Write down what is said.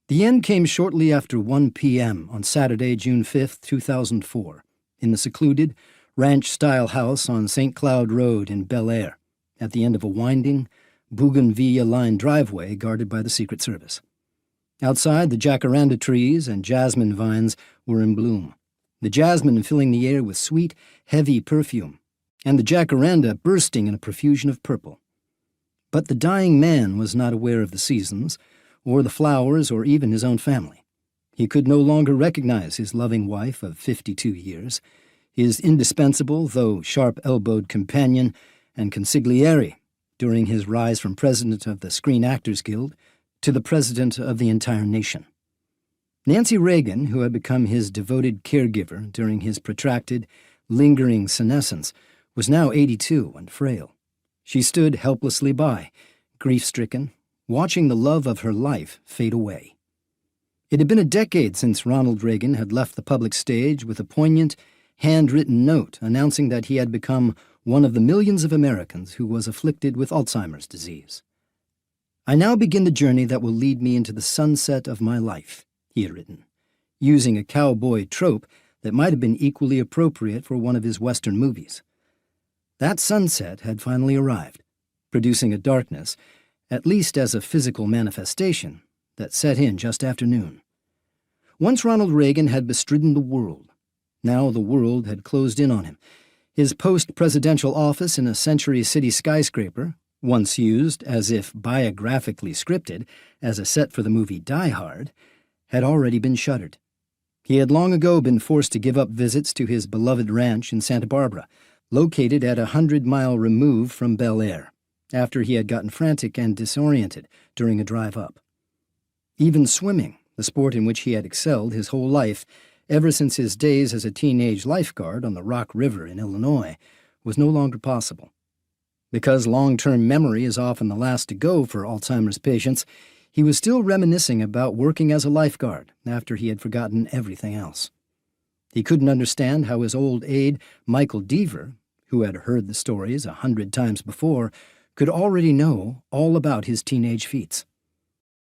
The end came shortly after 1 p.m. on Saturday, June 5, 2004, in the secluded, ranch-style house on St. Cloud Road in Bel Air, at the end of a winding, bougainvillea-lined driveway guarded by the Secret Service. Outside, the jacaranda trees and jasmine vines were in bloom, the jasmine filling the air with sweet, heavy perfume, and the jacaranda bursting in a profusion of purple. But the dying man was not aware of the seasons, or the flowers, or even his own family. He could no longer recognize his loving wife of 52 years, his indispensable, though sharp-elbowed companion and consigliere during his rise from president of the Screen Actors Guild to the president of the entire nation. Nancy Reagan, who had become his devoted caregiver during his protracted, lingering senescence, was now 82 and frail. She stood helplessly by, grief-stricken, watching the love of her life fade away. It had been a decade since Ronald Reagan had left the public stage with a poignant, handwritten note announcing that he had become one of the millions of Americans who was afflicted with Alzheimer's disease. "I now begin the journey that will lead me into the sunset of my life," he had written, using a cowboy trope that might have been equally appropriate for one of his Western movies. That sunset had finally arrived, producing a darkness, at least as a physical manifestation, that set in just after noon. Once Ronald Reagan had bestridden the world. Now the world had closed in on him. His post-presidential office in a Century City skyscraper, once used, as if biographically scripted, as a set for the movie Die Hard, had already been shuttered. He had long ago been forced to give up visits to his beloved ranch in Santa Barbara, located at 100-mile remove from Bel Air, after he had gotten frantic and disoriented during a drive up. Even swimming, the sport in which he had excelled his whole life, ever since his days as a teenage lifeguard on the Rock River in Illinois, was no longer possible. Because long-term memory is often the last to go for Alzheimer's patients, he was still reminiscing about working as a lifeguard after he had forgotten everything else. He couldn't understand how his old aide, Michael Deaver, who had heard the stories 100 times before, could already know all about his teenage feats.